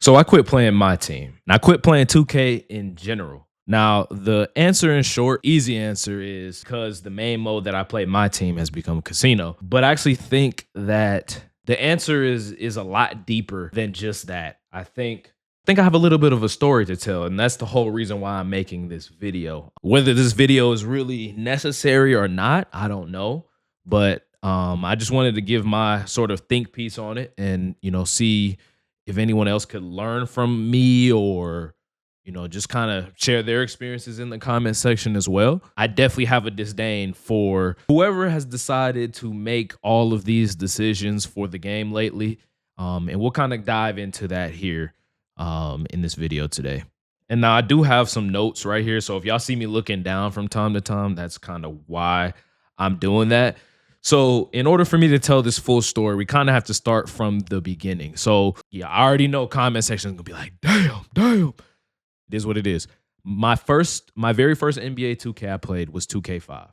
So I quit playing my team. And I quit playing 2K in general. Now, the answer in short, easy answer is because the main mode that I play my team has become casino. But I actually think that the answer is a lot deeper than just that. I think I have a little bit of a story to tell, and that's the whole reason why I'm making this video. Whether this video is really necessary or not, I don't know. But I just wanted to give my sort of think piece on it and, see if anyone else could learn from me or just kind of share their experiences in the comment section as well. I definitely have a disdain for whoever has decided to make all of these decisions for the game lately. And we'll kind of dive into that here in this video today. And now I do have some notes right here. So if y'all see me looking down from time to time, that's kind of why I'm doing that. So in order for me to tell this full story, we kind of have to start from the beginning. So yeah, I already know comment section is gonna be like, damn. It is what it is. My very first NBA 2K I played was 2K5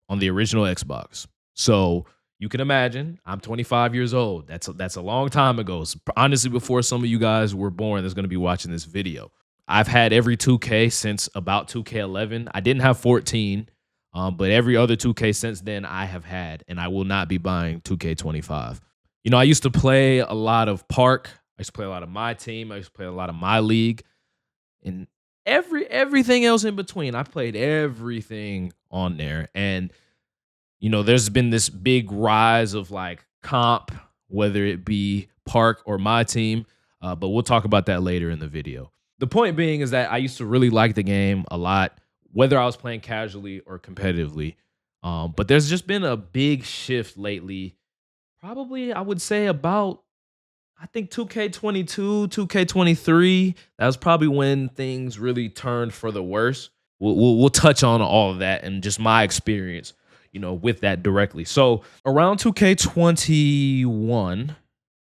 on the original Xbox. So you can imagine I'm 25 years old. That's a long time ago. So honestly, before some of you guys were born, that's going to be watching this video. I've had every 2K since about 2K11. I didn't have 14, but every other 2K since then I have had, and I will not be buying 2K25. I used to play a lot of Park. I used to play a lot of my team. I used to play a lot of my league, and everything else in between. I played everything on there, and there's been this big rise of like comp, whether it be Park or my team, but we'll talk about that later in the video. The point being is that I used to really like the game a lot, whether I was playing casually or competitively. But there's just been a big shift lately. Probably, I would say about, I think 2K22, 2K23. That was probably when things really turned for the worse. We'll touch on all of that and just my experience with that directly. So around 2K21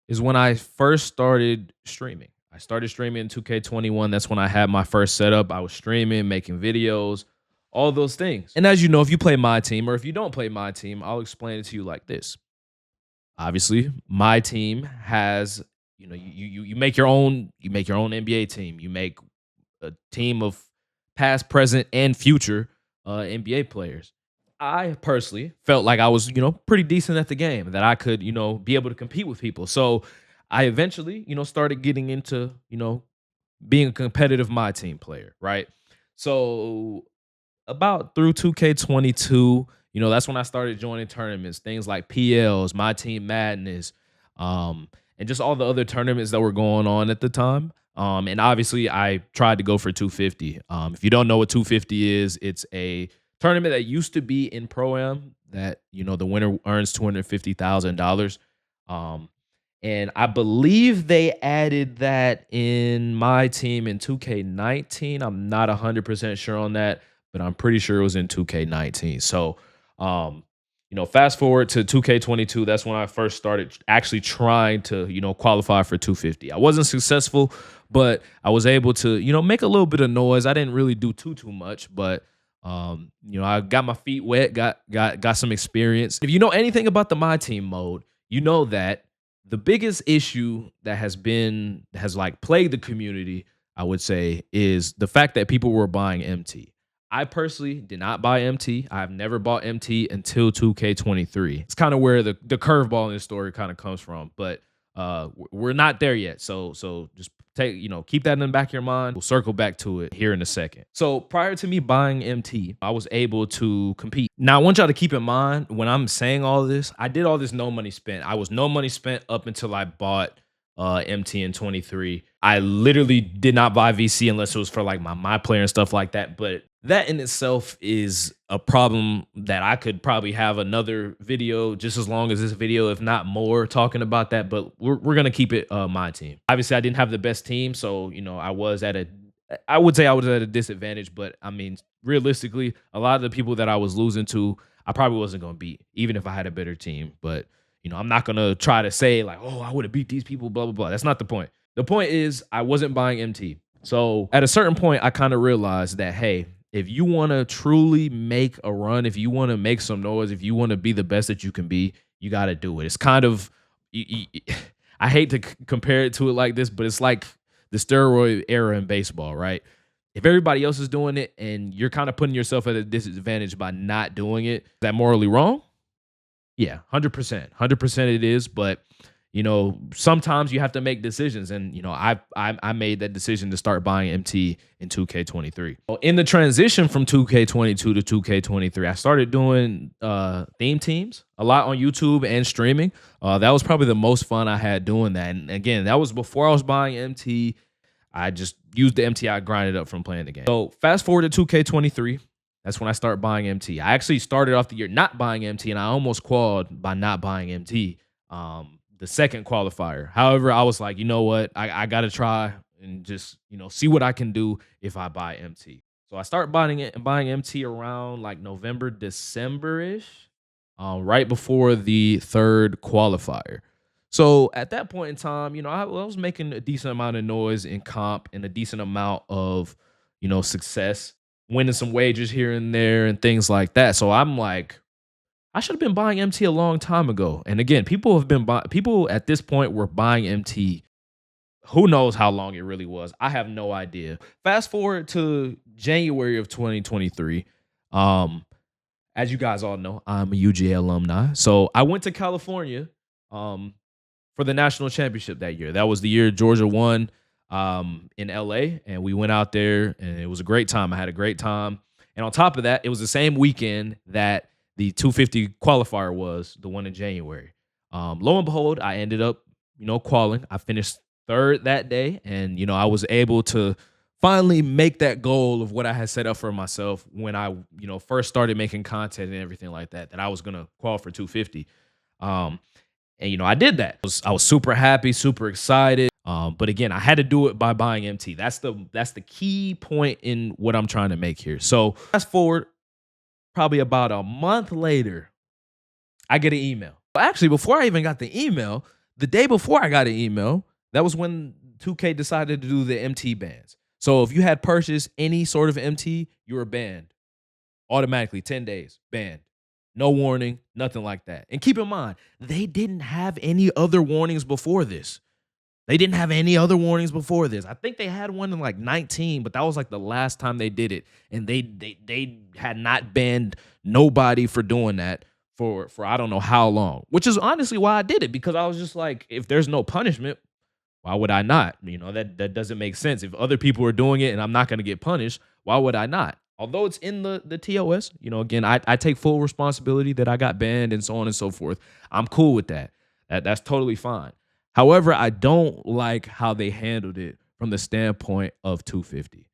is when I first started streaming. I started streaming in 2K21. That's when I had my first setup. I was streaming, making videos, all those things. And as you know, if you play my team or if you don't play my team, I'll explain it to you like this. Obviously, my team has, you make your own, NBA team. You make a team of past, present, and future NBA players. I personally felt like I was, pretty decent at the game, that I could, be able to compete with people. So I eventually, started getting into, being a competitive my team player, right? So about through 2K22, that's when I started joining tournaments, things like PLs, My Team Madness, and just all the other tournaments that were going on at the time. And obviously, I tried to go for 250. If you don't know what 250 is, it's a tournament that used to be in Pro-Am that, the winner earns $250,000. And I believe they added that in my team in 2K19. I'm not 100% sure on that, but I'm pretty sure it was in 2K19. So, fast forward to 2K22, that's when I first started actually trying to, qualify for 250. I wasn't successful, but I was able to, make a little bit of noise. I didn't really do too much, but I got my feet wet, got some experience. If you know anything about the My Team mode, you know that the biggest issue that has like plagued the community, I would say, is the fact that people were buying MT. I personally did not buy MT. I've never bought MT until 2K23. It's kind of where the curveball in this story kind of comes from, but we're not there yet. So just keep that in the back of your mind. We'll circle back to it here in a second. So prior to me buying MT, I was able to compete. Now I want y'all to keep in mind when I'm saying all this, I did all this no money spent. I was no money spent up until I bought MT in 23. I literally did not buy VC unless it was for like my player and stuff like that. But that in itself is a problem that I could probably have another video just as long as this video, if not more, talking about that. But we're gonna keep it my team. Obviously, I didn't have the best team, so I would say I was at a disadvantage. But I mean, realistically, a lot of the people that I was losing to, I probably wasn't gonna beat, even if I had a better team. But I'm not gonna try to say like, oh, I would have beat these people, blah blah blah. That's not the point. The point is I wasn't buying MT. So at a certain point, I kind of realized that, hey, if you want to truly make a run, if you want to make some noise, if you want to be the best that you can be, you got to do it. It's kind of, I hate to compare it to it like this, but it's like the steroid era in baseball, right? If everybody else is doing it and you're kind of putting yourself at a disadvantage by not doing it, is that morally wrong? Yeah, 100%. 100% it is, but sometimes you have to make decisions, and I made that decision to start buying MT in 2K23. Well, in the transition from 2K22 to 2K23, I started doing theme teams a lot on YouTube and streaming. That was probably the most fun I had doing that. And again, that was before I was buying MT. I just used the MT I grinded up from playing the game. So fast forward to 2K23. That's when I start buying MT. I actually started off the year not buying MT, and I almost qualified by not buying MT. The second qualifier. However, I was like, you know what? I got to try and just, see what I can do if I buy MT. So I start buying MT around like November, December-ish, right before the third qualifier. So at that point in time, I was making a decent amount of noise in comp and a decent amount of, success, winning some wagers here and there and things like that. So I'm like, I should have been buying MT a long time ago. And again, people at this point were buying MT. Who knows how long it really was? I have no idea. Fast forward to January of 2023. As you guys all know, I'm a UGA alumni. So I went to California for the national championship that year. That was the year Georgia won in LA. And we went out there and it was a great time. I had a great time. And on top of that, it was the same weekend that the 250 qualifier was, the one in January. Lo and behold, I ended up, qualing. I finished third that day, and I was able to finally make that goal of what I had set up for myself when I, first started making content and everything like that. That I was gonna qual for 250, and I did that. I was super happy, super excited. But again, I had to do it by buying MT. That's the key point in what I'm trying to make here. So fast forward, probably about a month later, I get an email. Actually, before I even got the email, the day before I got an email, that was when 2K decided to do the MT bans. So if you had purchased any sort of MT, you were banned automatically, 10 days, banned. No warning, nothing like that. And keep in mind, they didn't have any other warnings before this. They didn't have any other warnings before this. I think they had one in like 19, but that was like the last time they did it. And they had not banned nobody for doing that for I don't know how long, which is honestly why I did it, because I was just like, if there's no punishment, why would I not? That doesn't make sense. If other people are doing it and I'm not going to get punished, why would I not? Although it's in the TOS, again, I take full responsibility that I got banned and so on and so forth. I'm cool with that. That's totally fine. However, I don't like how they handled it from the standpoint of 250.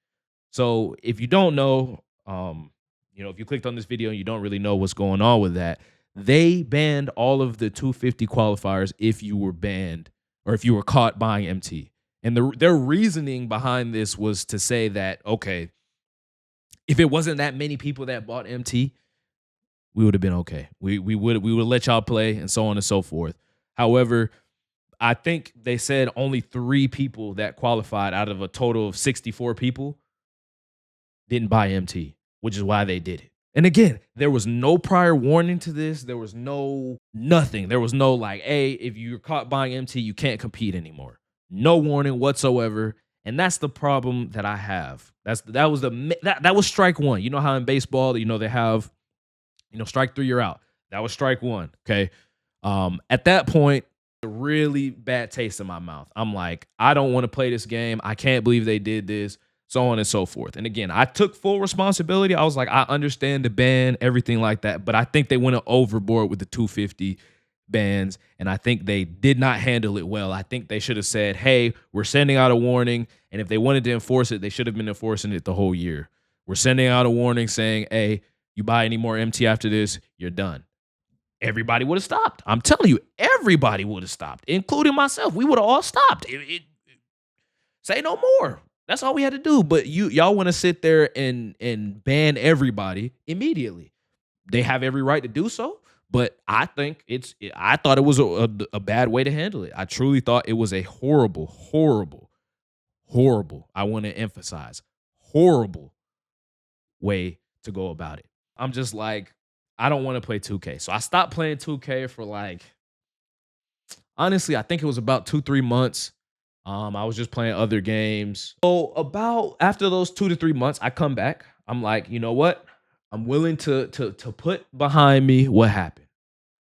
So if you don't know, if you clicked on this video and you don't really know what's going on with that, they banned all of the 250 qualifiers if you were banned or if you were caught buying MT. And their reasoning behind this was to say that, okay, if it wasn't that many people that bought MT, we would have been okay. We would let y'all play and so on and so forth. However, I think they said only 3 people that qualified out of a total of 64 people didn't buy MT, which is why they did it. And again, there was no prior warning to this. There was nothing. There was no like, hey, if you're caught buying MT, you can't compete anymore. No warning whatsoever. And that's the problem that I have. That was strike one. You know how in baseball, they have, strike 3, you're out. That was strike 1. Okay. At that point, a really bad taste in my mouth. I'm like, I don't want to play this game. I can't believe they did this, so on and so forth. And again, I took full responsibility. I was like, I understand the ban, everything like that, but I think they went overboard with the 250 bans, and I think they did not handle it well. I think they should have said, hey, we're sending out a warning, and if they wanted to enforce it, they should have been enforcing it the whole year. We're sending out a warning saying, hey, you buy any more MT after this, you're done. Everybody would have stopped. I'm telling you, everybody would have stopped, including myself. We would have all stopped. Say no more. That's all we had to do. But y'all want to sit there and ban everybody immediately. They have every right to do so. But I think I thought it was a bad way to handle it. I truly thought it was a horrible, horrible, horrible, I want to emphasize, horrible way to go about it. I'm just like, I don't want to play 2K. So I stopped playing 2K for like, Honestly, I think it was about 2, 3 months. I was just playing other games. So about after those 2 to 3 months, I come back. I'm like, you know what? I'm willing to put behind me what happened.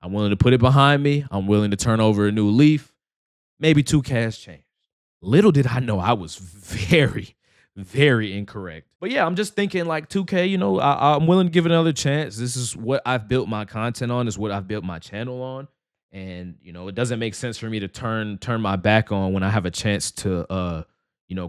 I'm willing to put it behind me. I'm willing to turn over a new leaf. Maybe 2K has changed. Little did I know I was very, very incorrect. But yeah, I'm just thinking like 2K, I'm willing to give it another chance. This is what I've built my content on, is what I've built my channel on. And it doesn't make sense for me to turn my back on when I have a chance to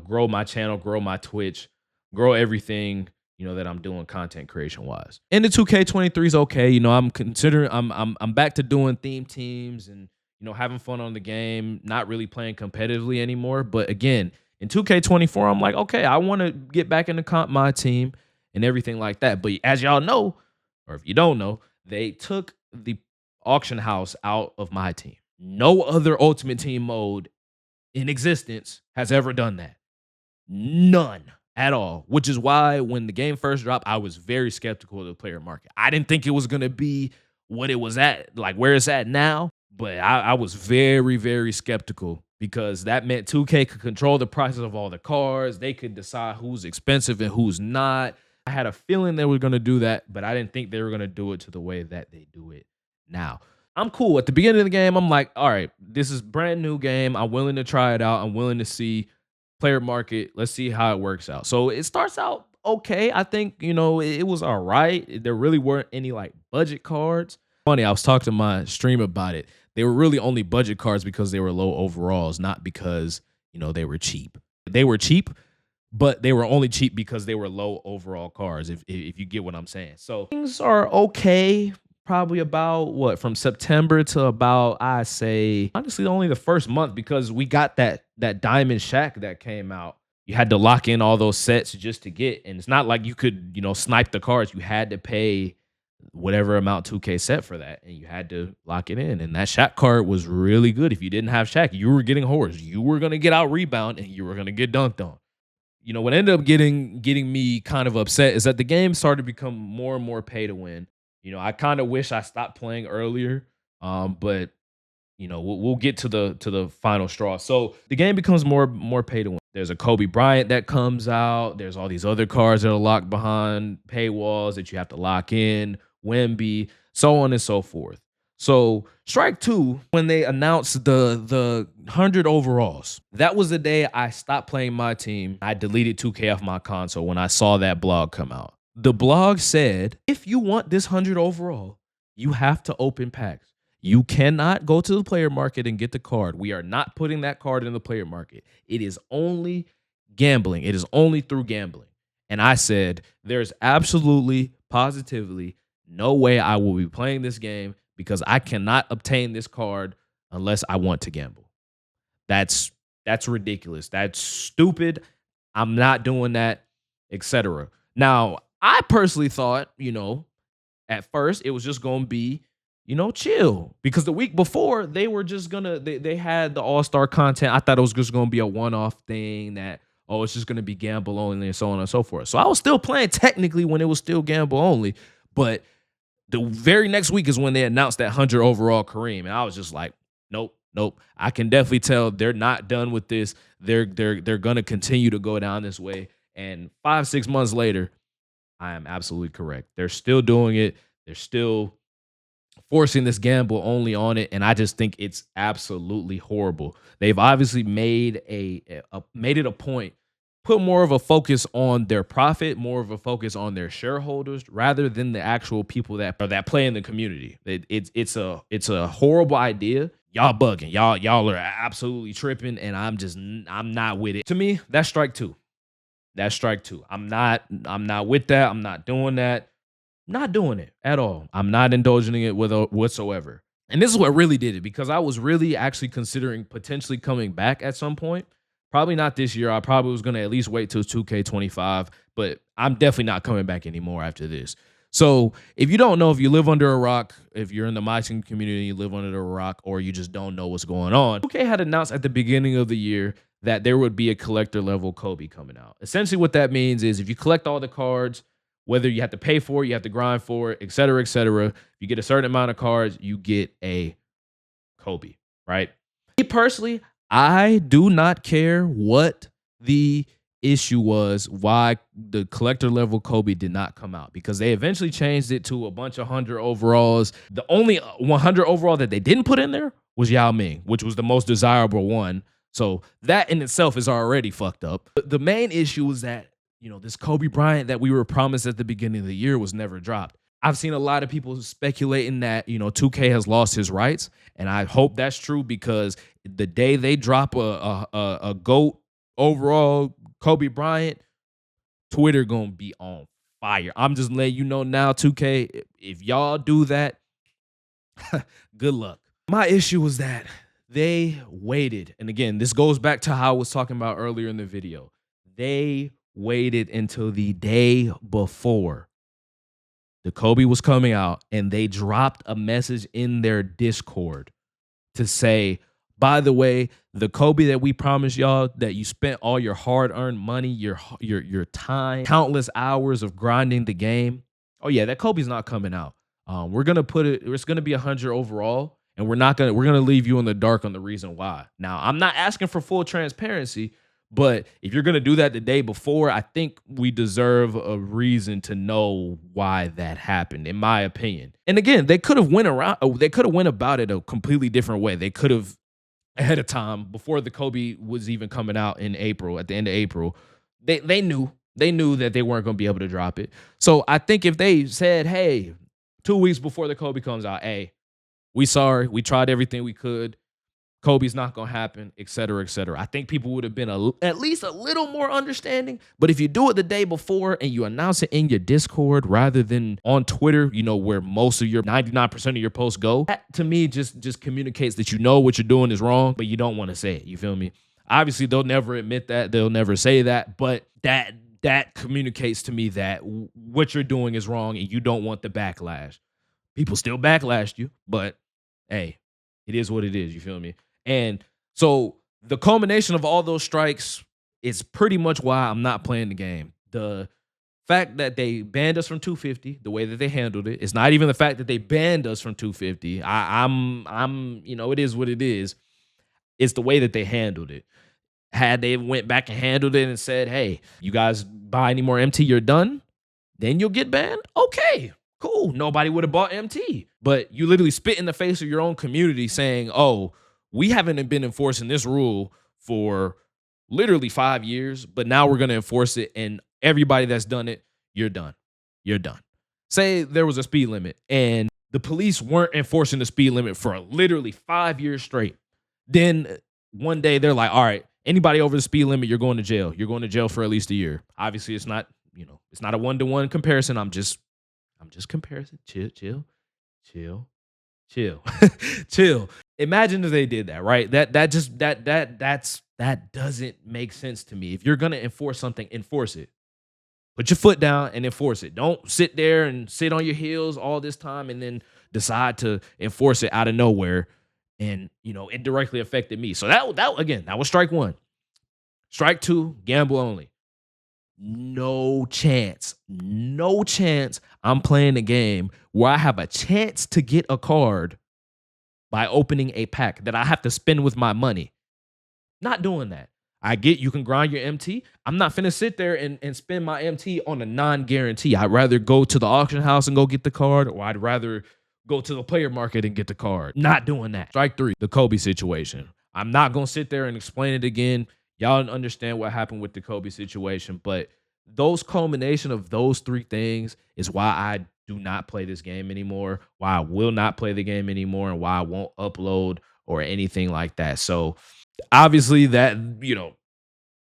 grow my channel, grow my Twitch, grow everything, that I'm doing content creation wise. And the 2K23 is okay. I'm considering I'm back to doing theme teams and having fun on the game, not really playing competitively anymore. But again, in 2K24, I'm like, okay, I want to get back into my team and everything like that. But as y'all know, or if you don't know, they took the auction house out of my team. No other Ultimate Team mode in existence has ever done that. None at all, which is why when the game first dropped, I was very skeptical of the player market. I didn't think it was going to be what it was at, like where it's at now. But I was very, very skeptical because that meant 2K could control the prices of all the cars. They could decide who's expensive and who's not. I had a feeling they were going to do that, but I didn't think they were going to do it to the way that they do it now. I'm cool. At the beginning of the game, I'm like, all right, this is brand new game. I'm willing to try it out. I'm willing to see player market. Let's see how it works out. So it starts out okay. I think, it was all right. There really weren't any like budget cards. Funny, I was talking to my stream about it. They were really only budget cards because they were low overalls, not because, they were cheap. They were cheap, but they were only cheap because they were low overall cards, if you get what I'm saying. So things are okay. Probably about what, from September to about, I say, honestly, only the first month, because we got that Diamond Shack that came out. You had to lock in all those sets just to get, and it's not like you could, snipe the cards. You had to pay whatever amount 2K set for that, and you had to lock it in. And that Shaq card was really good. If you didn't have Shaq, you were getting horse. You were gonna get out rebound, and you were gonna get dunked on. What ended up getting me kind of upset is that the game started to become more and more pay to win. I kind of wish I stopped playing earlier, but we'll get to the final straw. So the game becomes more pay to win. There's a Kobe Bryant that comes out. There's all these other cards that are locked behind paywalls that you have to lock in, Wemby, so on and so forth. So Strike 2, when they announced the 100 overalls, that was the day I stopped playing my team. I deleted 2K off my console when I saw that blog come out. The blog said, if you want this 100 overall, you have to open packs. You cannot go to the player market and get the card. We are not putting that card in the player market. It is only gambling. It is only through gambling. And I said, there's absolutely, positively no way I will be playing this game because I cannot obtain this card unless I want to gamble. That's ridiculous. That's stupid. I'm not doing that, etc. Now, I personally thought, at first it was just going to be, chill, because the week before they were just they had the all-star content. I thought it was just going to be a one-off thing that, oh, it's just going to be gamble only and so on and so forth. So I was still playing technically when it was still gamble only, but the very next week is when they announced that 100 overall Kareem, and I was just like, nope. I can definitely tell they're not done with this. They're going to continue to go down this way. And 5-6 months later, I am absolutely correct. They're still doing it. They're still forcing this gamble only on it, and I just think it's absolutely horrible. They've obviously made made it a point, put more of a focus on their profit, more of a focus on their shareholders, rather than the actual people that play in the community. It's a horrible idea. Y'all bugging. Y'all are absolutely tripping, and I'm not with it. To me, that's Strike 2. That's Strike 2. I'm not with that. I'm not doing that. Not doing it at all. I'm not indulging in it whatsoever. And this is what really did it, because I was really actually considering potentially coming back at some point. Probably not this year. I probably was going to at least wait till 2K25, but I'm definitely not coming back anymore after this. So if you don't know, if you live under a rock, if you're in the My Team community, you live under a rock, or you just don't know what's going on, 2K had announced at the beginning of the year that there would be a collector level Kobe coming out. Essentially what that means is if you collect all the cards, whether you have to pay for it, you have to grind for it, et cetera, if you get a certain amount of cards, you get a Kobe, right? Me personally, I do not care what the issue was, why the collector level Kobe did not come out, because they eventually changed it to a bunch of 100 overalls. The only 100 overall that they didn't put in there was Yao Ming, which was the most desirable one. So that in itself is already fucked up. The main issue was that, this Kobe Bryant that we were promised at the beginning of the year was never dropped. I've seen a lot of people speculating that, 2K has lost his rights, and I hope that's true, because the day they drop a GOAT overall Kobe Bryant, Twitter gonna be on fire. I'm just letting you know now, 2K, if y'all do that, good luck. My issue was that they waited, and again, this goes back to how I was talking about earlier in the video. They waited until the day before the Kobe was coming out, and they dropped a message in their Discord to say, by the way, the Kobe that we promised y'all, that you spent all your hard-earned money, your time, countless hours of grinding the game. Oh yeah, that Kobe's not coming out. We're gonna put it. It's gonna be 100 overall, and we're gonna leave you in the dark on the reason why. Now, I'm not asking for full transparency, but if you're gonna do that the day before, I think we deserve a reason to know why that happened, in my opinion. And again, they could have went about it a completely different way. They could have, ahead of time, before the Kobe was even coming out in April, at the end of April, they knew that they weren't gonna be able to drop it. So I think if they said, hey, 2 weeks before the Kobe comes out, hey, we sorry, we tried everything we could, Kobe's not gonna happen, et cetera, et cetera. I think people would have been at least a little more understanding. But if you do it the day before and you announce it in your Discord rather than on Twitter, where most of your 99% of your posts go, that to me just communicates that you know what you're doing is wrong, but you don't want to say it. You feel me? Obviously, they'll never admit that. They'll never say that, but that communicates to me that what you're doing is wrong and you don't want the backlash. People still backlashed you, but hey, it is what it is. You feel me? And so the culmination of all those strikes is pretty much why I'm not playing the game. The fact that they banned us from 250, the way that they handled it, it's not even the fact that they banned us from 250. I'm it is what it is. It's the way that they handled it. Had they went back and handled it and said, hey, you guys buy any more MT, you're done, then you'll get banned. Okay, cool. Nobody would have bought MT. But you literally spit in the face of your own community saying, oh, we haven't been enforcing this rule for literally 5 years, but now we're going to enforce it. And everybody that's done it, you're done. You're done. Say there was a speed limit and the police weren't enforcing the speed limit for literally 5 years straight. Then one day they're like, all right, anybody over the speed limit, you're going to jail. You're going to jail for at least a year. Obviously, it's not, it's not a one-to-one comparison. I'm just comparing. Chill. Chill. Imagine if they did that, right? That doesn't make sense to me. If you're gonna enforce something, enforce it. Put your foot down and enforce it. Don't sit there and sit on your heels all this time and then decide to enforce it out of nowhere. And it directly affected me. So that was strike one. Strike two, gamble only. No chance I'm playing a game where I have a chance to get a card by opening a pack that I have to spend with my money. Not doing that. I get you can grind your MT. I'm not finna sit there and spend my MT on a non-guarantee. I'd rather go to the auction house and go get the card, or I'd rather go to the player market and get the card. Not doing that. Strike three, the Kobe situation. I'm not gonna sit there and explain it again. Y'all understand what happened with the Kobe situation, but those culmination of those three things is why I do not play this game anymore, why I will not play the game anymore, and why I won't upload or anything like that. So obviously that,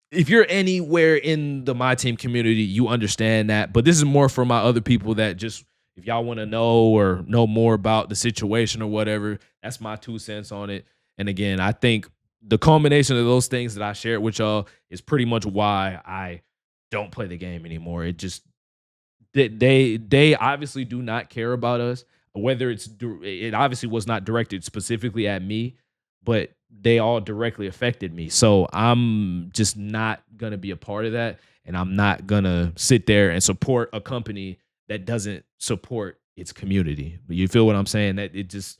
if you're anywhere in the My Team community, you understand that. But this is more for my other people that just, if y'all want to know or know more about the situation or whatever, that's my 2 cents on it. And again, I think the culmination of those things that I shared with y'all is pretty much why I don't play the game anymore. It just, they obviously do not care about us. Whether it obviously was not directed specifically at me, but they all directly affected me. So I'm just not gonna be a part of that, and I'm not gonna sit there and support a company that doesn't support its community. You feel what I'm saying? That it's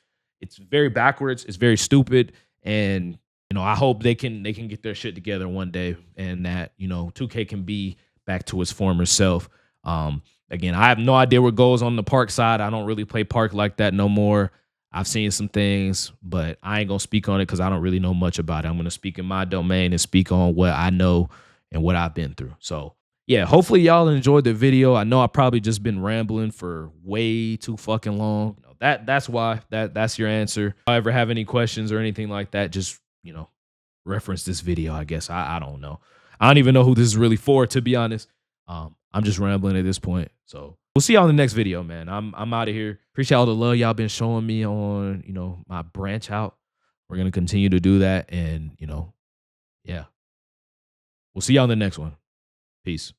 very backwards. It's very stupid. And I hope they can get their shit together one day, and that 2K can be back to its former self. Again, I have no idea what goes on the park side. I don't really play park like that no more. I've seen some things, but I ain't gonna speak on it because I don't really know much about it. I'm gonna speak in my domain and speak on what I know and what I've been through. So yeah, hopefully y'all enjoyed the video. I know I probably just been rambling for way too fucking long. That's why. That's your answer. If I ever have any questions or anything like that, just reference this video, I guess. I don't know. I don't even know who this is really for, to be honest. I'm just rambling at this point. So we'll see y'all in the next video, man. I'm out of here. Appreciate all the love y'all been showing me on, my branch out. We're gonna continue to do that. And yeah. We'll see y'all in the next one. Peace.